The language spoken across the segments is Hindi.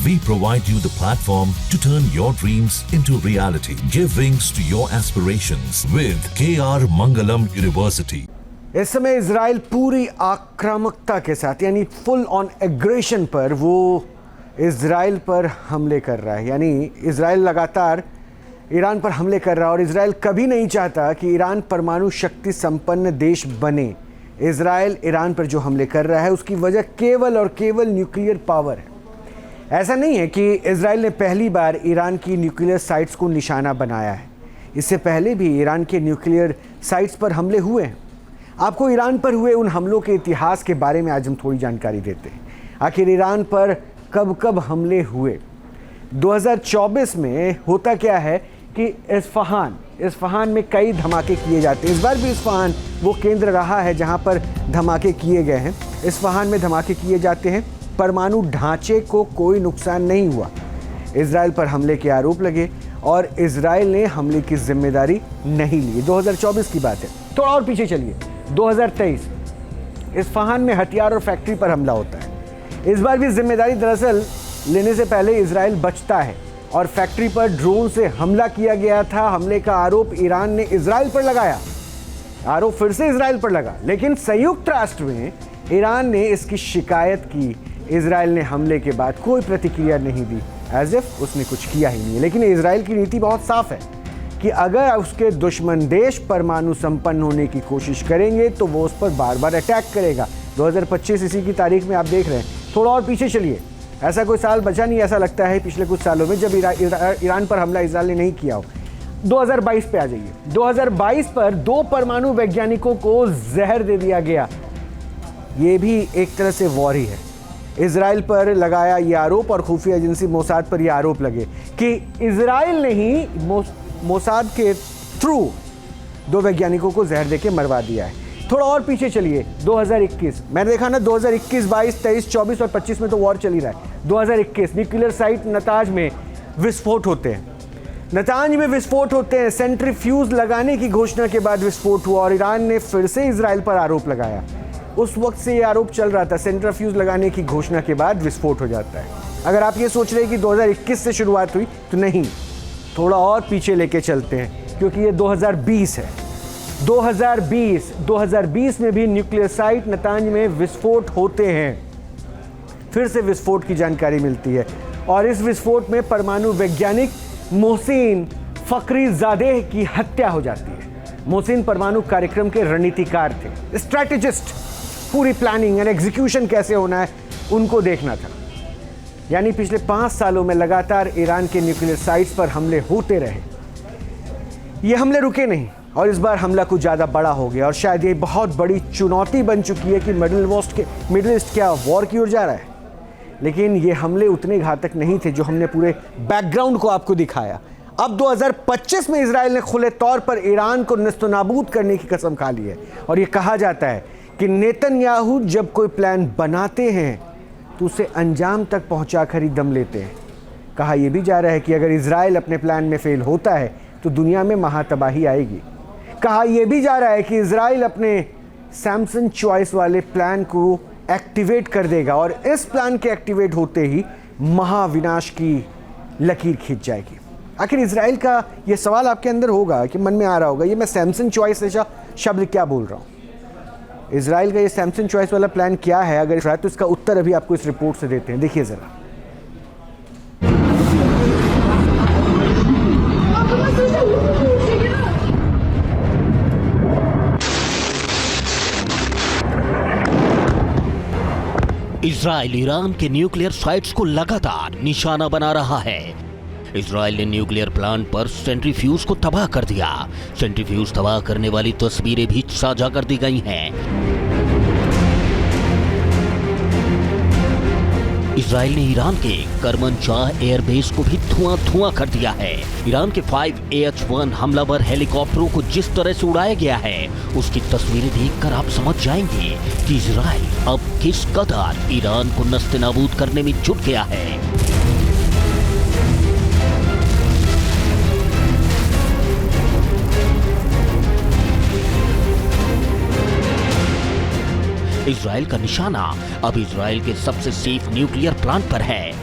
We provide you the platform to turn your dreams into reality. Give wings to your aspirations with KR Mangalam University. इस समय इजराइल पूरी आक्रामकता के साथ यानी फुल ऑन एग्रेशन पर वो इजराइल पर हमले कर रहा है। यानी इजराइल लगातार ईरान पर हमले कर रहा है और इजराइल कभी नहीं चाहता कि ईरान परमाणु शक्ति संपन्न देश बने। इजराइल ईरान पर जो हमले कर रहा है उसकी वजह केवल और केवल न्यूक्लियर पावर है। ऐसा नहीं है कि इजराइल ने पहली बार ईरान की न्यूक्लियर साइट्स को निशाना बनाया है। इससे पहले भी ईरान के न्यूक्लियर साइट्स पर हमले हुए हैं। आपको ईरान पर हुए उन हमलों के इतिहास के बारे में आज हम थोड़ी जानकारी देते हैं। आखिर ईरान पर कब कब हमले हुए। 2024 में होता क्या है कि इस्फहान में कई धमाके किए जाते हैं। इस बार भी इस्फहान वो केंद्र रहा है जहां पर धमाके किए गए हैं। इस्फहान में धमाके किए जाते हैं। परमाणु ढांचे को कोई नुकसान नहीं हुआ। इजराइल पर हमले के आरोप लगे और इजराइल ने हमले की जिम्मेदारी नहीं ली। 2024 की बात है। थोड़ा और पीछे चलिए, 2023 इस्फहान में हथियार और फैक्ट्री पर हमला होता है। इस बार भी जिम्मेदारी दरअसल लेने से पहले इजराइल बचता है और फैक्ट्री पर ड्रोन से हमला किया गया था। हमले का आरोप ईरान ने इजराइल पर लगाया। आरोप फिर से इजराइल पर लगा, लेकिन संयुक्त राष्ट्र में ईरान ने इसकी शिकायत की। इजराइल ने हमले के बाद कोई प्रतिक्रिया नहीं दी, एज इफ उसने कुछ किया ही नहीं है। लेकिन इजराइल की नीति बहुत साफ है कि अगर उसके दुश्मन देश परमाणु संपन्न होने की कोशिश करेंगे तो वो उस पर बार बार अटैक करेगा। 2025 इसी की तारीख में आप देख रहे हैं। थोड़ा और पीछे चलिए, ऐसा कोई साल बचा नहीं ऐसा लगता है पिछले कुछ सालों में जब ईरान पर हमला इजराइल ने नहीं किया हो। 2022 पे आ जाइए। 2022 पर 2 परमाणु वैज्ञानिकों को जहर दे दिया गया। ये भी एक तरह से वॉर ही है। इजराइल पर लगाया ये आरोप और खुफिया एजेंसी मोसाद पर ये आरोप लगे कि इजराइल ने ही मोसाद के थ्रू 2 वैज्ञानिकों को जहर देके मरवा दिया है। थोड़ा और पीछे चलिए, 2021 मैंने देखा ना, 2021, 22, 23, 24 और 25 में तो वॉर चल ही रहा है। 2021 न्यूक्लियर साइट नतांज में विस्फोट होते हैं। नतांज में विस्फोट होते हैं। सेंट्रीफ्यूज लगाने की घोषणा के बाद विस्फोट हुआ और ईरान ने फिर से इजराइल पर आरोप लगाया। उस वक्त से ये आरोप चल रहा था, सेंट्रीफ्यूज लगाने की घोषणा के बाद विस्फोट हो जाता है। अगर आप ये सोच रहे हैं कि 2021 से शुरुआत हुई तो नहीं, थोड़ा और पीछे लेके चलते हैं क्योंकि ये 2020 है। 2020 में भी न्यूक्लियर साइट नतांज में विस्फोट होते हैं। फिर से विस्फोट की जानकारी मिलती है और इस विस्फोट में परमाणु वैज्ञानिक मोहसिन फखरीजादेह की हत्या हो जाती है। मोहसिन परमाणु कार्यक्रम के रणनीतिकार थे, स्ट्रैटेजिस्ट। पूरी प्लानिंग एंड एग्जीक्यूशन कैसे होना है उनको देखना था। यानी पिछले 5 सालों में लगातार ईरान के न्यूक्लियर साइट्स पर हमले होते रहे। ये हमले रुके नहीं और इस बार हमला कुछ ज़्यादा बड़ा हो गया और शायद ये बहुत बड़ी चुनौती बन चुकी है कि मिडिल ईस्ट क्या वॉर की ओर जा रहा है। लेकिन ये हमले उतने घातक नहीं थे जो हमने पूरे बैकग्राउंड को आपको दिखाया। अब 2025 में इजराइल ने खुले तौर पर ईरान को नेस्तनाबूद करने की कसम खा ली है और ये कहा जाता है कि नेतन्याहू जब कोई प्लान बनाते हैं तो उसे अंजाम तक पहुंचाकर ही दम लेते हैं। कहा यह भी जा रहा है कि अगर इजराइल अपने प्लान में फेल होता है तो दुनिया में महातबाही आएगी। कहा यह भी जा रहा है कि इजराइल अपने सैमसन चॉइस वाले प्लान को एक्टिवेट कर देगा और इस प्लान के एक्टिवेट होते ही महाविनाश की लकीर खींच जाएगी। आखिर इजराइल का यह सवाल आपके अंदर होगा कि मन में आ रहा होगा, ये मैं सैमसन चॉइस जैसा शब्द क्या बोल रहा हूँ। इजराइल का ये सैमसन चॉइस वाला प्लान क्या है, अगर तो इसका उत्तर अभी आपको इस रिपोर्ट से देते हैं। देखिए जरा। इजराइल ईरान के न्यूक्लियर साइट्स को लगातार निशाना बना रहा है। इजराइल ने न्यूक्लियर प्लांट पर सेंट्रीफ्यूज को तबाह कर दिया। सेंट्रीफ्यूज तबाह करने वाली तस्वीरें भी साझा कर दी गई हैं। इजराइल ने ईरान के करमनशाह एयरबेस को भी धुआं कर दिया है। ईरान के 5 AH-1 हमलावर हेलीकॉप्टरों को जिस तरह से उड़ाया गया है उसकी तस्वीरें देखकर आप समझ जाएंगे कि इजराइल अब किस कदर ईरान को नस्तेनाबूद करने में जुट गया है। इजराइल का निशाना अब इजराइल के सबसे सेफ न्यूक्लियर प्लांट पर है।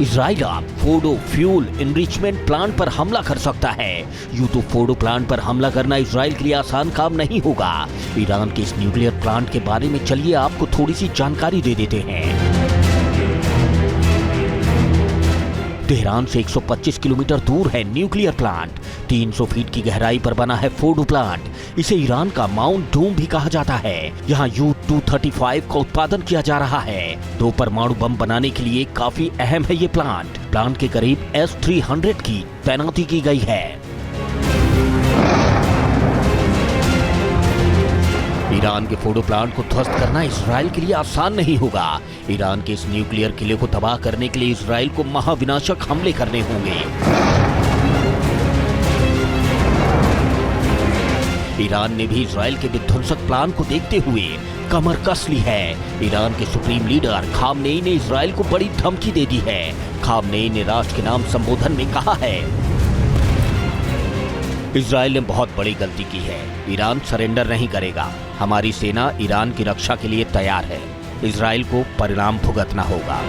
इजराइल अब फोर्डो फ्यूल इनरिचमेंट प्लांट पर हमला कर सकता है। यूं तो फोर्डो प्लांट पर हमला करना इजराइल के लिए आसान काम नहीं होगा। ईरान के इस न्यूक्लियर प्लांट के बारे में चलिए आपको थोड़ी सी जानकारी दे देते हैं। तेहरान से 125 किलोमीटर दूर है न्यूक्लियर प्लांट। 300 फीट की गहराई पर बना है फोर्डो प्लांट। इसे ईरान का माउंट डूम भी कहा जाता है। यहाँ U-235 का उत्पादन किया जा रहा है। 2 परमाणु बम बनाने के लिए काफी अहम है ये प्लांट। प्लांट के करीब S-300 की तैनाती की गई है। ईरान के फोर्डो प्लांट को ध्वस्त करना इजराइल के लिए आसान नहीं होगा। ईरान के इस न्यूक्लियर किले को तबाह करने के लिए इजराइल को महाविनाशक हमले करने होंगे। ईरान ने भी इजराइल के विध्वंसक प्लान को देखते हुए कमर कस ली है। ईरान के सुप्रीम लीडर खामनेई ने इजराइल को बड़ी धमकी दे दी है। खामनेई ने राष्ट्र के नाम संबोधन में कहा है, इजराइल ने बहुत बड़ी गलती की है। ईरान सरेंडर नहीं करेगा। हमारी सेना ईरान की रक्षा के लिए तैयार है। इजराइल को परिणाम भुगतना होगा।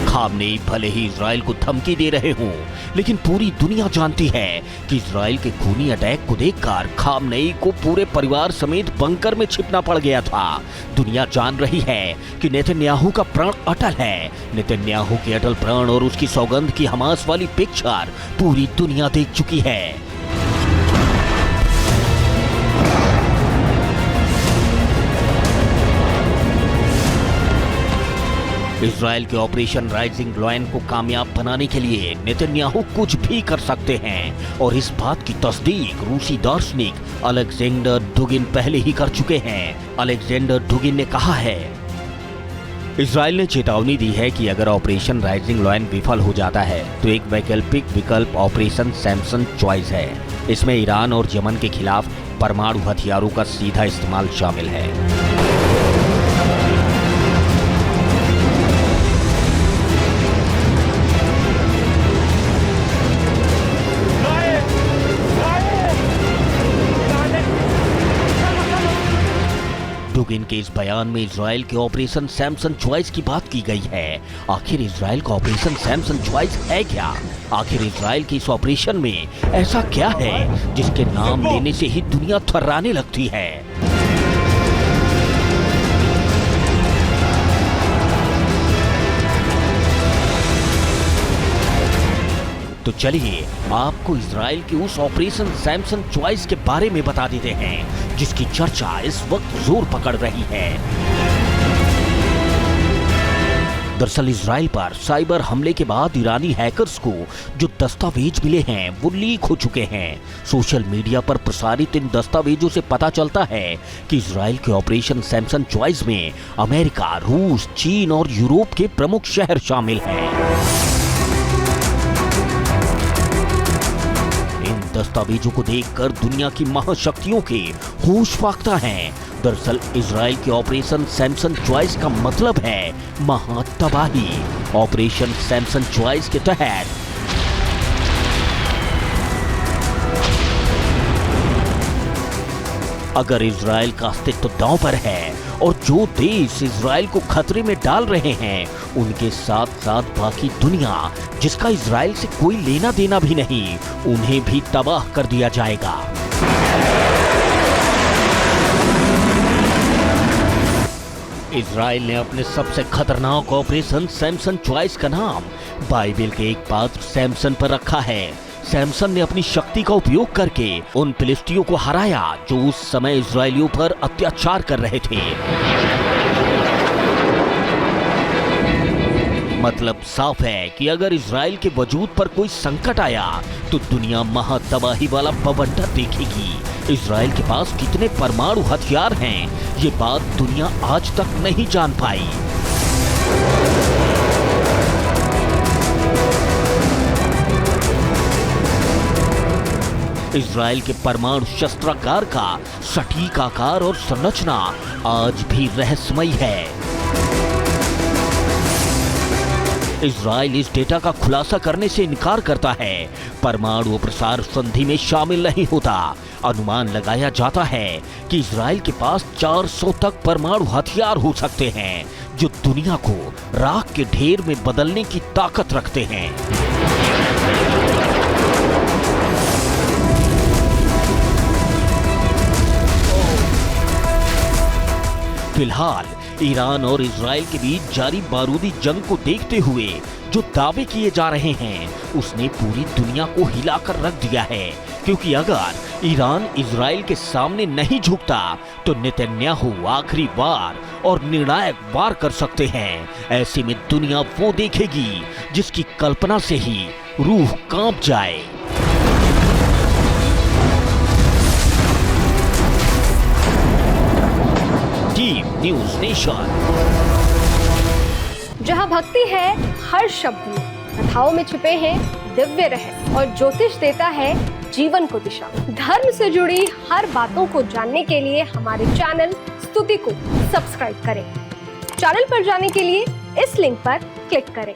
खामनेई भले ही इजराइल को धमकी दे रहे हों, लेकिन पूरी दुनिया जानती है कि इजराइल के खूनी अटैक को देखकर खामनेई को पूरे परिवार समेत बंकर में छिपना पड़ गया था। दुनिया जान रही है कि नेतन्याहू का प्राण अटल है। नेतन्याहू के अटल प्राण और उसकी सौगंध की हमास वाली पिक्चर पूरी दुनिया देख चुकी है। इजराइल के ऑपरेशन राइजिंग लॉयन को कामयाब बनाने के लिए नेतन्याहू कुछ भी कर सकते हैं और इस बात की तस्दीक रूसी दार्शनिक अलेक्जेंडर डुगिन पहले ही कर चुके हैं। अलेक्जेंडर डुगिन ने कहा है, इजराइल ने चेतावनी दी है कि अगर ऑपरेशन राइजिंग लॉयन विफल हो जाता है तो एक वैकल्पिक विकल्प ऑपरेशन सैमसन चॉइस है। इसमें ईरान और यमन के खिलाफ परमाणु हथियारों का सीधा इस्तेमाल शामिल है। डुगिन के इस बयान में इजराइल के ऑपरेशन सैमसन चॉइस की बात की गई है। आखिर इजराइल का ऑपरेशन सैमसन चॉइस है क्या? आखिर इजराइल के इस ऑपरेशन में ऐसा क्या है जिसके नाम लेने से ही दुनिया थर्राने लगती है? तो चलिए आपको इजराइल के उस ऑपरेशन सैमसन चॉइस के बारे में बता देते हैं जिसकी चर्चा इस वक्त जोर पकड़ रही है। दरअसल इजराइल पर साइबर हमले के बाद ईरानी हैकर्स को जो दस्तावेज मिले हैं वो लीक हो चुके हैं। सोशल मीडिया पर प्रसारित इन दस्तावेजों से पता चलता है कि इजराइल के ऑपरेशन सैमसन चॉइस में अमेरिका, रूस, चीन और यूरोप के प्रमुख शहर शामिल हैं। दस्तावेजों को देखकर दुनिया की महाशक्तियों के होश फाख्ता हैं। दरअसल इजराइल के ऑपरेशन सैमसन चॉइस का मतलब है महातबाही। ऑपरेशन सैमसन चॉइस के तहत अगर इजराइल का अस्तित्व दांव पर है और जो देश इजराइल को खतरे में डाल रहे हैं उनके साथ साथ बाकी दुनिया जिसका इजराइल से कोई लेना देना भी नहीं, उन्हें भी तबाह कर दिया जाएगा। इजराइल ने अपने सबसे खतरनाक ऑपरेशन सैमसन चॉइस का नाम बाइबल के एक पात्र सैमसन पर रखा है। सैमसन ने अपनी शक्ति का उपयोग करके उन फिलिस्तीनियों को हराया जो उस समय इजरायलियों पर अत्याचार कर रहे थे। मतलब साफ है कि अगर इजराइल के वजूद पर कोई संकट आया तो दुनिया महातबाही वाला बवंडर देखेगी। इजराइल के पास कितने परमाणु हथियार हैं ये बात दुनिया आज तक नहीं जान पाई। इजराइल के परमाणु शस्त्रागार का सटीक आकार और संरचना आज भी रहस्यमयी है। इजराइल इस डेटा का खुलासा करने से इनकार करता है। परमाणु प्रसार संधि में शामिल नहीं होता। अनुमान लगाया जाता है कि इजराइल के पास 400 तक परमाणु हथियार हो सकते हैं, जो दुनिया को राख के ढेर में बदलने की ताकत रखते हैं। फिलहाल ईरान और इजराइल के बीच जारी बारूदी जंग को देखते हुए जो दावे किए जा रहे हैं, उसने पूरी दुनिया को हिलाकर रख दिया है। क्योंकि अगर ईरान इजराइल के सामने नहीं झुकता तो नेतन्याहू आखिरी वार और निर्णायक वार कर सकते हैं। ऐसे में दुनिया वो देखेगी जिसकी कल्पना से ही रूह कांप जाए। Team news nation. जहां भक्ति है हर शब्द में, कथाओं में छुपे हैं दिव्य रहस्य और ज्योतिष देता है जीवन को दिशा। धर्म से जुड़ी हर बातों को जानने के लिए हमारे चैनल स्तुति को सब्सक्राइब करें। चैनल पर जाने के लिए इस लिंक पर क्लिक करें।